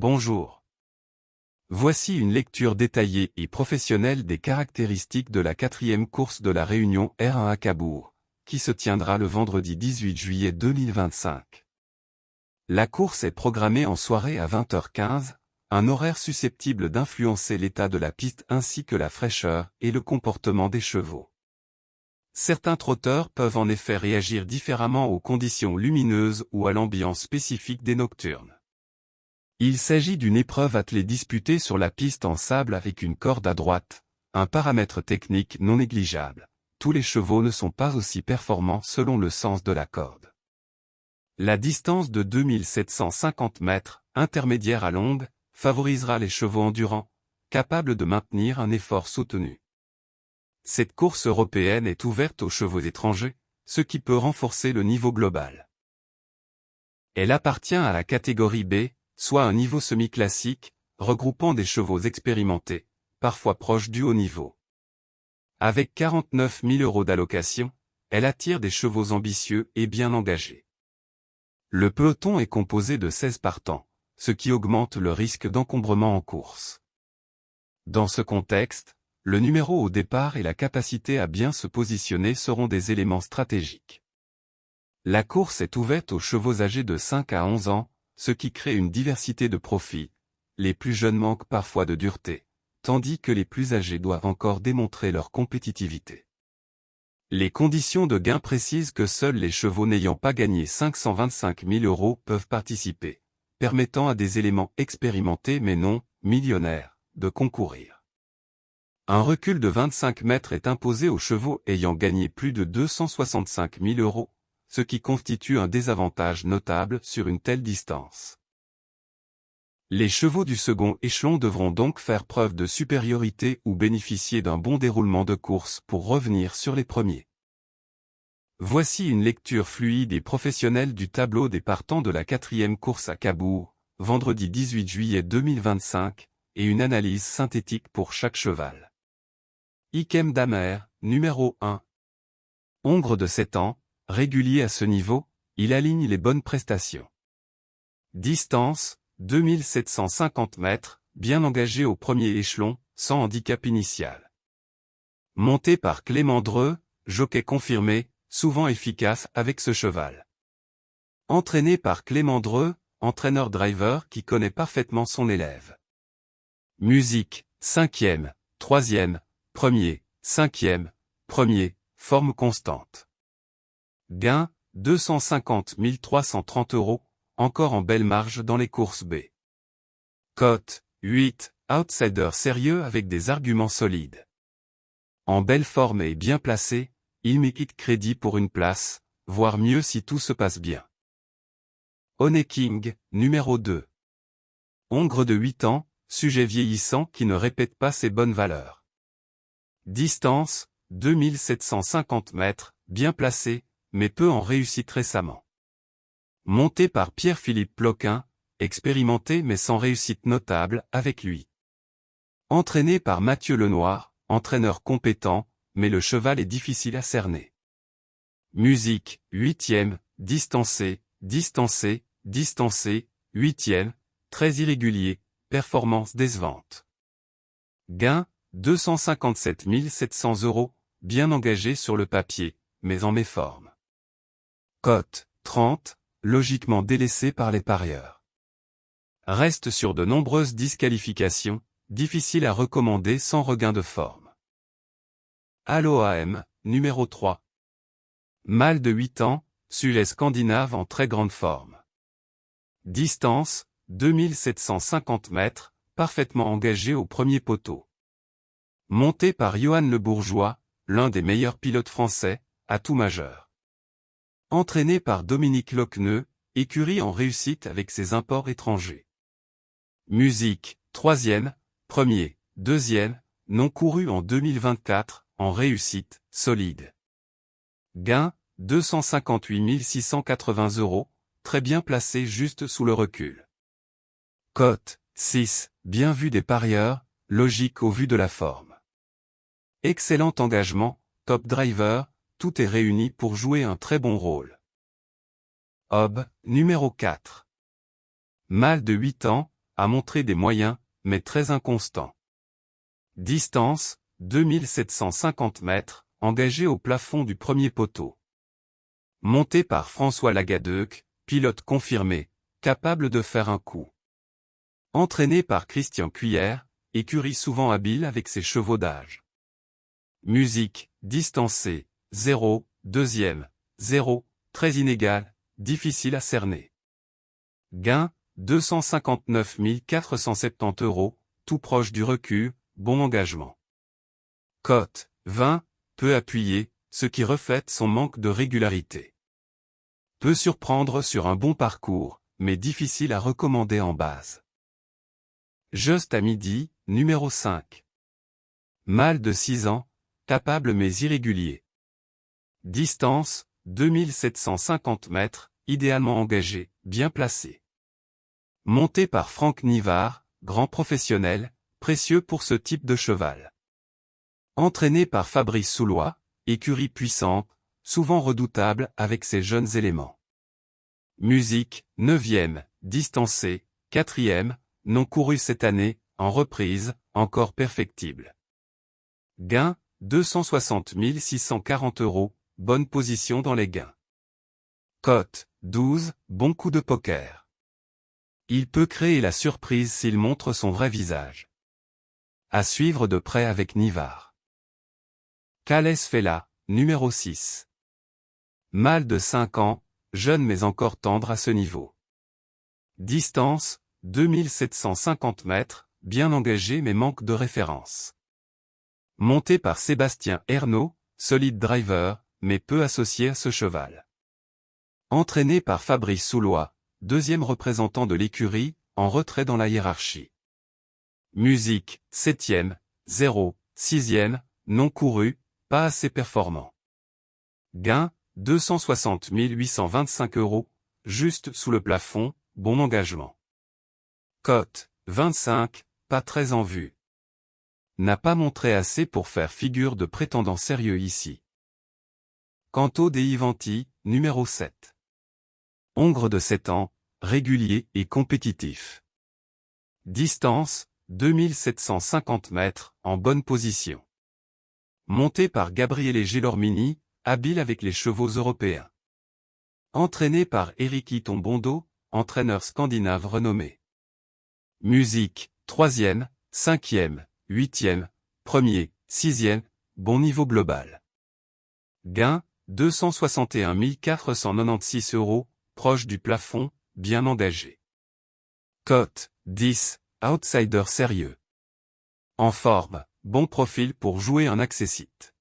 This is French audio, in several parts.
Bonjour. Voici une lecture détaillée et professionnelle des caractéristiques de la 4e course de la Réunion R1 à Cabourg, qui se tiendra le vendredi 18 juillet 2025. La course est programmée en soirée à 20h15, un horaire susceptible d'influencer l'état de la piste ainsi que la fraîcheur et le comportement des chevaux. Certains trotteurs peuvent en effet réagir différemment aux conditions lumineuses ou à l'ambiance spécifique des nocturnes. Il s'agit d'une épreuve attelée disputée sur la piste en sable avec une corde à droite, un paramètre technique non négligeable. Tous les chevaux ne sont pas aussi performants selon le sens de la corde. La distance de 2750 mètres, intermédiaire à longue, favorisera les chevaux endurants, capables de maintenir un effort soutenu. Cette course européenne est ouverte aux chevaux étrangers, ce qui peut renforcer le niveau global. Elle appartient à la catégorie B, soit un niveau semi-classique, regroupant des chevaux expérimentés, parfois proches du haut niveau. Avec 49 000 € d'allocation, elle attire des chevaux ambitieux et bien engagés. Le peloton est composé de 16 partants, ce qui augmente le risque d'encombrement en course. Dans ce contexte, le numéro au départ et la capacité à bien se positionner seront des éléments stratégiques. La course est ouverte aux chevaux âgés de 5 à 11 ans, ce qui crée une diversité de profils. Les plus jeunes manquent parfois de dureté, tandis que les plus âgés doivent encore démontrer leur compétitivité. Les conditions de gain précisent que seuls les chevaux n'ayant pas gagné 525 000 € peuvent participer, permettant à des éléments expérimentés mais non millionnaires de concourir. Un recul de 25 mètres est imposé aux chevaux ayant gagné plus de 265 000 €, ce qui constitue un désavantage notable sur une telle distance. Les chevaux du second échelon devront donc faire preuve de supériorité ou bénéficier d'un bon déroulement de course pour revenir sur les premiers. Voici une lecture fluide et professionnelle du tableau des partants de la 4e course à Cabourg, vendredi 18 juillet 2025, et une analyse synthétique pour chaque cheval. Ikem Damer, numéro 1. Hongre de 7 ans, régulier à ce niveau, il aligne les bonnes prestations. Distance, 2750 mètres, bien engagé au premier échelon, sans handicap initial. Monté par Clément Dreux, jockey confirmé, souvent efficace avec ce cheval. Entraîné par Clément Dreux, entraîneur-driver qui connaît parfaitement son élève. Musique, 5e, 3e, 1er, 5e, 1er, forme constante. Gain, 250 330 €, encore en belle marge dans les courses B. Cote, 8, outsider sérieux avec des arguments solides. En belle forme et bien placé, il mérite crédit pour une place, voire mieux si tout se passe bien. Honey King, numéro 2. Hongre de 8 ans, sujet vieillissant qui ne répète pas ses bonnes valeurs. Distance, 2750 mètres, bien placé, mais peu en réussite récemment. Monté par Pierre-Philippe Ploquin, expérimenté mais sans réussite notable avec lui. Entraîné par Mathieu Lenoir, entraîneur compétent, mais le cheval est difficile à cerner. Musique, 8e, distancé, distancé, distancé, 8e, très irrégulier, performance décevante. Gain, 257 700 €, bien engagé sur le papier, mais en méforme. Cote, 30, logiquement délaissé par les parieurs. Reste sur de nombreuses disqualifications, difficile à recommander sans regain de forme. Allo-AM, numéro 3. Mâle de 8 ans, sujet scandinave en très grande forme. Distance, 2750 mètres, parfaitement engagé au premier poteau. Monté par Johan Le Bourgeois, l'un des meilleurs pilotes français, atout majeur. Entraîné par Dominique Lochneux, écurie en réussite avec ses imports étrangers. Musique, 3e, 1er, 2e, non couru en 2024, en réussite, solide. Gain, 258 680 €, très bien placé juste sous le recul. Cote, 6, bien vu des parieurs, logique au vu de la forme. Excellent engagement, top driver, tout est réuni pour jouer un très bon rôle. Hob, numéro 4. Mâle de 8 ans, a montré des moyens, mais très inconstants. Distance, 2750 mètres, engagé au plafond du premier poteau. Monté par François Lagadeuc, pilote confirmé, capable de faire un coup. Entraîné par Christian Cuillère, écurie souvent habile avec ses chevaux d'âge. Musique, distancée, 0, deuxième, 0, très inégal, difficile à cerner. Gain, 259 470 €, tout proche du recul, bon engagement. Cote, 20, peu appuyé, ce qui reflète son manque de régularité. Peut surprendre sur un bon parcours, mais difficile à recommander en base. Just à midi, numéro 5. Mâle de 6 ans, capable mais irrégulier. Distance, 2750 mètres, idéalement engagé, bien placé. Monté par Franck Nivard, grand professionnel, précieux pour ce type de cheval. Entraîné par Fabrice Soulois, écurie puissante, souvent redoutable avec ses jeunes éléments. Musique, 9e, distancé, 4e, non couru cette année, en reprise, encore perfectible. Gain, 260 640 €, bonne position dans les gains. Cote, 12, bon coup de poker. Il peut créer la surprise s'il montre son vrai visage. À suivre de près avec Nivard. Calès Fella, numéro 6. Mâle de 5 ans, jeune mais encore tendre à ce niveau. Distance, 2750 mètres, bien engagé mais manque de référence. Monté par Sébastien Ernaud, solide driver, mais peu associé à ce cheval. Entraîné par Fabrice Soulois, deuxième représentant de l'écurie, en retrait dans la hiérarchie. Musique, 7e, 0, 6e, non couru, pas assez performant. Gain, 260 825 €, juste sous le plafond, bon engagement. Cote, 25, pas très en vue. N'a pas montré assez pour faire figure de prétendant sérieux ici. Canto dei Ivanti, numéro 7. Hongre de 7 ans, régulier et compétitif. Distance, 2750 mètres, en bonne position. Monté par Gabriele Gelormini, habile avec les chevaux européens. Entraîné par Eriki Tombondo, entraîneur scandinave renommé. Musique, 3e, 5e, 8e, 1er, 6e, bon niveau global. Gain, 261 496 €, proche du plafond, bien engagé. Cote, 10, outsider sérieux. En forme, bon profil pour jouer un accessite.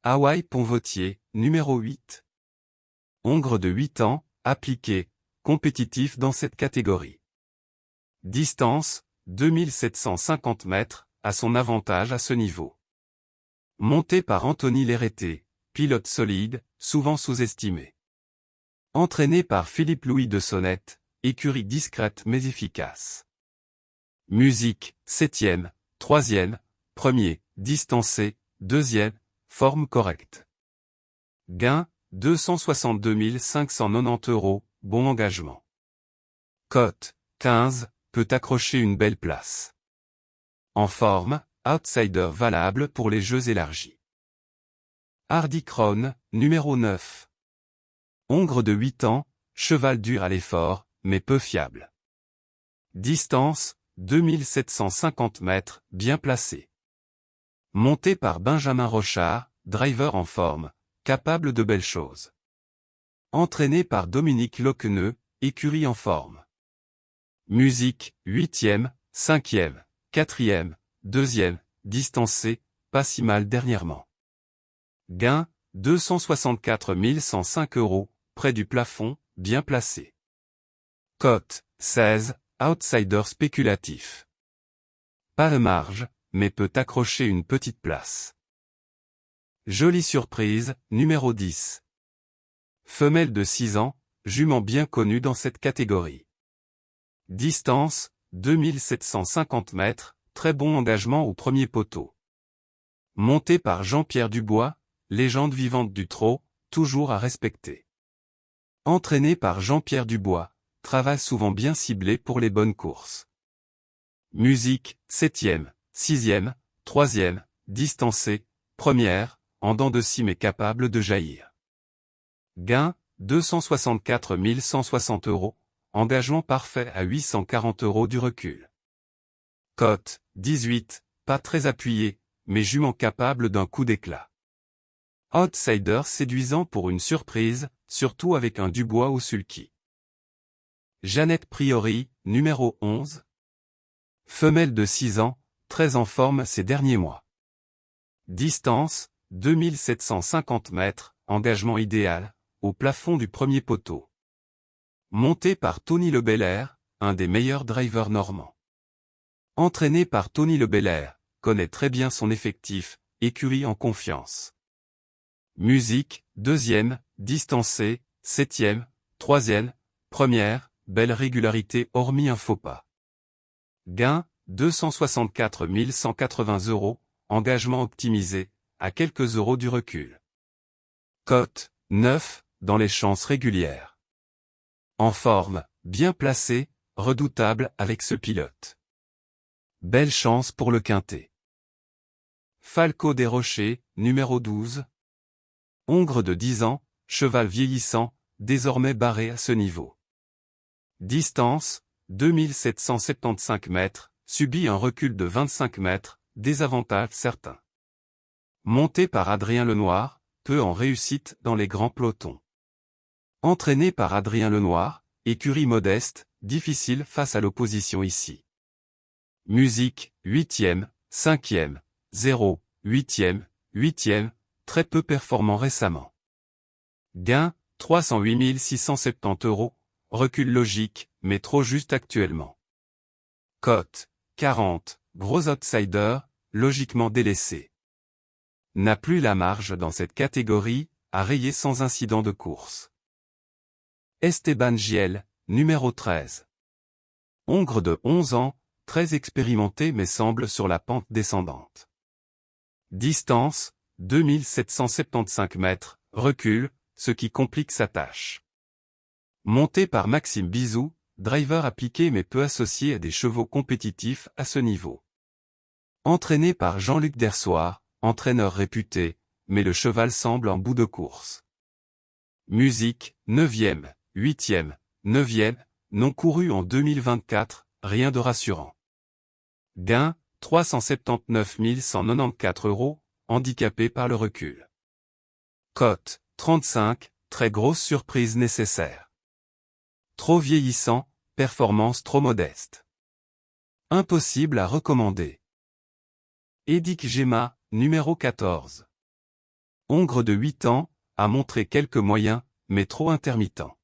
Hawaï Pont-Vautier, numéro 8. Hongre de 8 ans, appliqué, compétitif dans cette catégorie. Distance, 2750 mètres, à son avantage à ce niveau. Monté par Anthony Léreté, pilote solide, souvent sous-estimé. Entraîné par Philippe-Louis de Sonnette, écurie discrète mais efficace. Musique, 7e, 3e, 1er, distancé, 2e, forme correcte. Gain, 262 590 €, bon engagement. Cote, 15, peut accrocher une belle place. En forme, outsider valable pour les jeux élargis. Hardy Crown, numéro 9. Hongre de 8 ans, cheval dur à l'effort, mais peu fiable. Distance, 2750 mètres, bien placé. Monté par Benjamin Rochard, driver en forme, capable de belles choses. Entraîné par Dominique Loqueneux, écurie en forme. Musique, 8e, 5e, 4e, 2e, distancé, pas si mal dernièrement. Gain, 264 105 €, près du plafond, bien placé. Cote, 16, outsider spéculatif. Pas de marge, mais peut accrocher une petite place. Jolie surprise, numéro 10. Femelle de 6 ans, jument bien connue dans cette catégorie. Distance, 2750 mètres, très bon engagement au premier poteau. Monté par Jean-Pierre Dubois, légende vivante du trot, toujours à respecter. Entraîné par Jean-Pierre Dubois, travail souvent bien ciblé pour les bonnes courses. Musique, 7e, 6e, 3e, distancé, première, en dents de scie mais capable de jaillir. Gain, 264 160 €, engagement parfait à 840 € du recul. Cote, 18, pas très appuyé, mais jument capable d'un coup d'éclat. Outsider séduisant pour une surprise, surtout avec un Dubois ou sulky. Jeannette Priori, numéro 11. Femelle de 6 ans, très en forme ces derniers mois. Distance, 2750 mètres, engagement idéal, au plafond du premier poteau. Montée par Tony Le Belair, un des meilleurs drivers normands. Entraîné par Tony Le Belair, connaît très bien son effectif, écurie en confiance. Musique, 2e, distancé, 7e, 3e, première, belle régularité hormis un faux pas. Gain, 264 180 €, engagement optimisé, à quelques euros du recul. Cote, 9, dans les chances régulières. En forme, bien placé, redoutable avec ce pilote. Belle chance pour le quintet. Falco des Rochers, numéro 12. Hongre de 10 ans, cheval vieillissant, désormais barré à ce niveau. Distance, 2775 mètres, subit un recul de 25 mètres, désavantage certain. Monté par Adrien Lenoir, peu en réussite dans les grands pelotons. Entraîné par Adrien Lenoir, écurie modeste, difficile face à l'opposition ici. Musique, 8e, 5e, 0, 8e, 8e, très peu performant récemment. Gain, 308 670 €, recul logique, mais trop juste actuellement. Cote, 40, gros outsider, logiquement délaissé. N'a plus la marge dans cette catégorie, à rayer sans incident de course. Esteban Giel, numéro 13. Hongre de 11 ans, très expérimenté mais semble sur la pente descendante. Distance, 2775 mètres, recul, ce qui complique sa tâche. Monté par Maxime Bizou, driver appliqué mais peu associé à des chevaux compétitifs à ce niveau. Entraîné par Jean-Luc Dersoir, entraîneur réputé, mais le cheval semble en bout de course. Musique, 9e, 8e, 9e, non couru en 2024, rien de rassurant. Gain, 379 194 €, handicapé par le recul. Cote, 35, très grosse surprise nécessaire. Trop vieillissant, performance trop modeste. Impossible à recommander. Edic Gemma, numéro 14. Hongre de 8 ans, a montré quelques moyens, mais trop intermittents.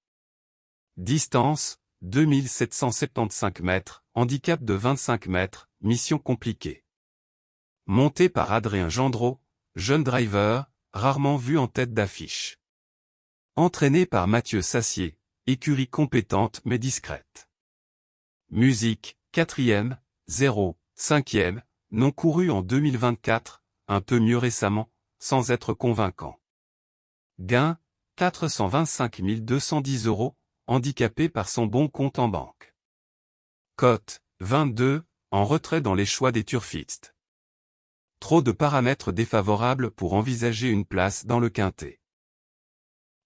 Distance, 2775 mètres, handicap de 25 mètres, mission compliquée. Monté par Adrien Gendreau, jeune driver, rarement vu en tête d'affiche. Entraîné par Mathieu Sassier, écurie compétente mais discrète. Musique, 4e, 0, 5e, non couru en 2024, un peu mieux récemment, sans être convaincant. Gain, 425 210 €, handicapé par son bon compte en banque. Cote, 22, en retrait dans les choix des turfistes. Trop de paramètres défavorables pour envisager une place dans le quintet.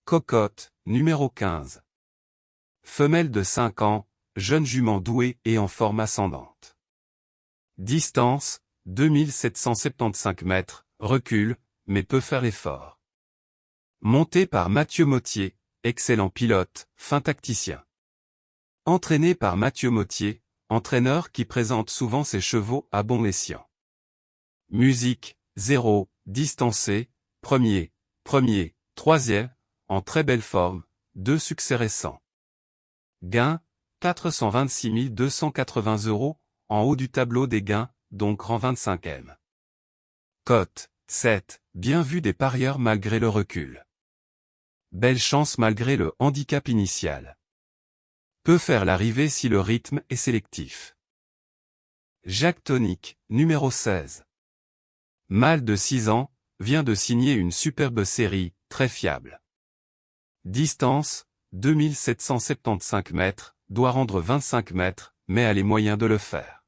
Cocotte, numéro 15. Femelle de 5 ans, jeune jument douée et en forme ascendante. Distance, 2775 mètres, recul, mais peut faire l'effort. Monté par Mathieu Mottier, excellent pilote, fin tacticien. Entraîné par Mathieu Mottier, entraîneur qui présente souvent ses chevaux à bon escient. Musique, 0, distancé, premier, 3e, en très belle forme, 2 succès récents. Gain, 426 280 €, en haut du tableau des gains, donc rang 25e. Cote, 7, bien vu des parieurs malgré le recul. Belle chance malgré le handicap initial. Peut faire l'arrivée si le rythme est sélectif. Jacques Tonic, numéro 16. Mâle de 6 ans, vient de signer une superbe série, très fiable. Distance, 2775 mètres, doit rendre 25 mètres, mais a les moyens de le faire.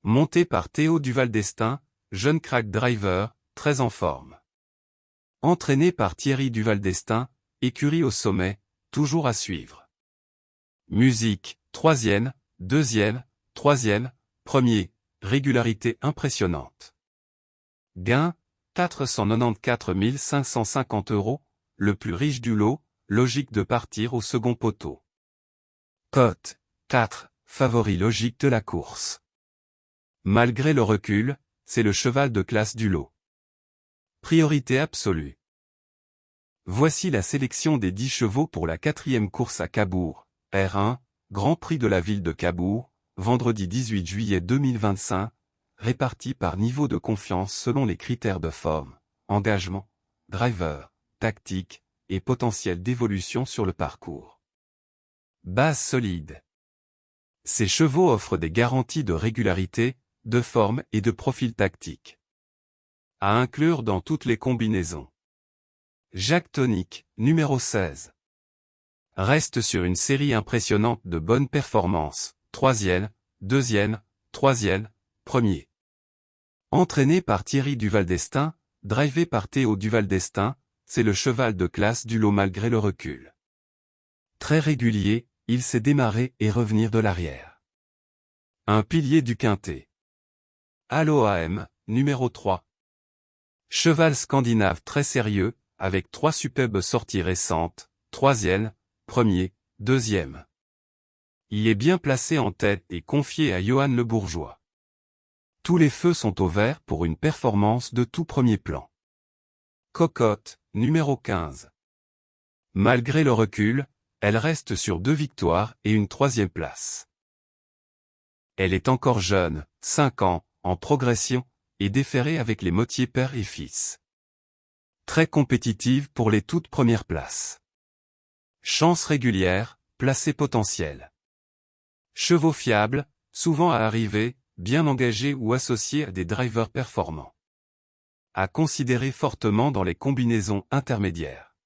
Monté par Théo Duval d'Estaing, jeune crack driver, très en forme. Entraîné par Thierry Duval d'Estaing, écurie au sommet, toujours à suivre. Musique, 3e, 2e, 3e, 1er, régularité impressionnante. Gain, 494 550 €, le plus riche du lot, logique de partir au second poteau. Cote, 4, favori logique de la course. Malgré le recul, c'est le cheval de classe du lot. Priorité absolue. Voici la sélection des 10 chevaux pour la 4e course à Cabourg, R1, Grand Prix de la ville de Cabourg, vendredi 18 juillet 2025, répartis par niveau de confiance selon les critères de forme, engagement, driver, tactique, et potentiel d'évolution sur le parcours. Base solide. Ces chevaux offrent des garanties de régularité, de forme et de profil tactique. À inclure dans toutes les combinaisons. Jacques Tonic, numéro 16. Reste sur une série impressionnante de bonnes performances, 3e, 2e, 3e, 1er. Entraîné par Thierry Duval d'Estaing, drivé par Théo Duval d'Estaing, c'est le cheval de classe du lot malgré le recul. Très régulier, il sait démarrer et revenir de l'arrière. Un pilier du quintet. Allo AM, numéro 3. Cheval scandinave très sérieux, avec 3 superbes sorties récentes, 3e, 1er, 2e. Il est bien placé en tête et confié à Johan Le Bourgeois. Tous les feux sont au vert pour une performance de tout premier plan. Cocotte, numéro 15. Malgré le recul, elle reste sur 2 victoires et une 3e place. Elle est encore jeune, 5 ans, en progression, et déférée avec les Mottier père et fils. Très compétitive pour les toutes premières places. Chance régulière, placée potentielle. Chevaux fiables, souvent à arriver, bien engagés ou associés à des drivers performants. À considérer fortement dans les combinaisons intermédiaires.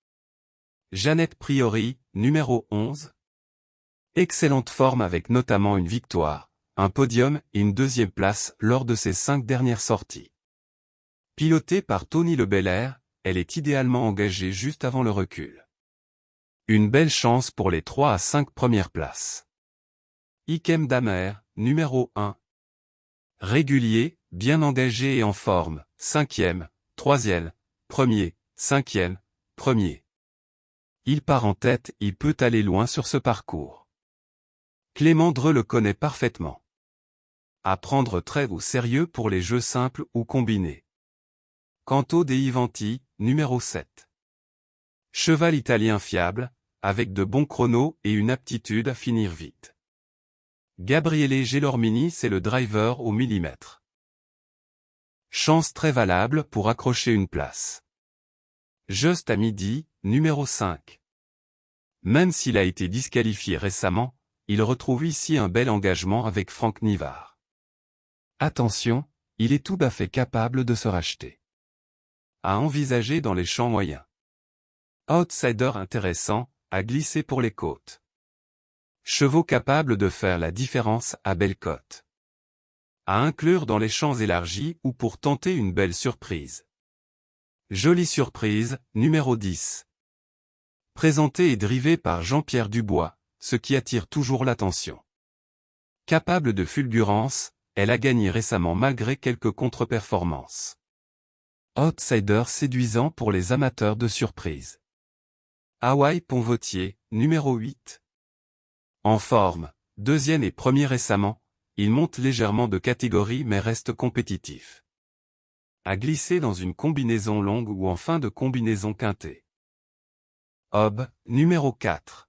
Jeannette Priori, numéro 11. Excellente forme avec notamment une victoire, un podium et une 2e place lors de ses 5 dernières sorties. Pilotée par Tony Le Belair, elle est idéalement engagée juste avant le recul. Une belle chance pour les 3 à 5 premières places. Ikem Damer, numéro 1. Régulier, bien engagé et en forme, 5e, 3e, 1er, 5e, 1er. Il part en tête, il peut aller loin sur ce parcours. Clément Dreux le connaît parfaitement. À prendre très au sérieux pour les jeux simples ou combinés. Canto dei Ivanti, numéro 7. Cheval italien fiable, avec de bons chronos et une aptitude à finir vite. Gabriele Gelormini, c'est le driver au millimètre. Chance très valable pour accrocher une place. Just à midi, numéro 5. Même s'il a été disqualifié récemment, il retrouve ici un bel engagement avec Franck Nivard. Attention, il est tout à fait capable de se racheter. À envisager dans les champs moyens. Outsider intéressant, à glisser pour les côtes. Chevaux capables de faire la différence à belle cote. À inclure dans les champs élargis ou pour tenter une belle surprise. Jolie surprise, numéro 10. Présenté et drivé par Jean-Pierre Dubois, ce qui attire toujours l'attention. Capable de fulgurance, elle a gagné récemment malgré quelques contre-performances. Outsider séduisant pour les amateurs de surprise. Hawaï Pont-Vautier, numéro 8. En forme, 2e et 1er récemment, il monte légèrement de catégorie mais reste compétitif. À glisser dans une combinaison longue ou en fin de combinaison quintée. Hob, numéro 4.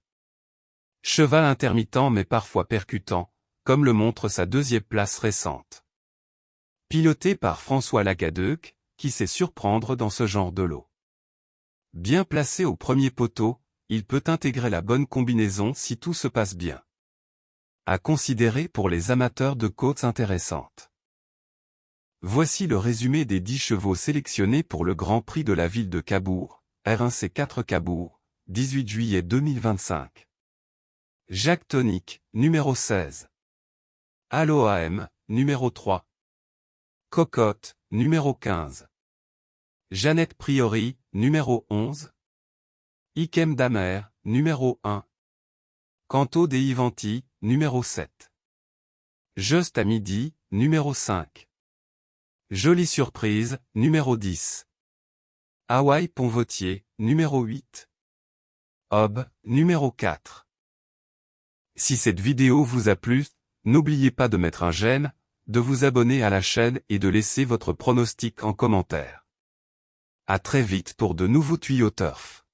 Cheval intermittent mais parfois percutant, comme le montre sa 2e place récente. Piloté par François Lagadeuc, qui sait surprendre dans ce genre de lot. Bien placé au premier poteau, il peut intégrer la bonne combinaison si tout se passe bien. À considérer pour les amateurs de côtes intéressantes. Voici le résumé des 10 chevaux sélectionnés pour le Grand Prix de la ville de Cabourg, R1C4 Cabourg, 18 juillet 2025. Jacques Tonic, numéro 16. Allo-AM, numéro 3. Cocotte, numéro 15. Jeannette Priori, numéro 11. Ikem Damer, numéro 1. Canto dei Ivanti, numéro 7. Just à midi, numéro 5. Jolie surprise, numéro 10. Hawaï Pont-Vautier, numéro 8. Hob, numéro 4. Si cette vidéo vous a plu, n'oubliez pas de mettre un j'aime, de vous abonner à la chaîne et de laisser votre pronostic en commentaire. À très vite pour de nouveaux tuyaux turf.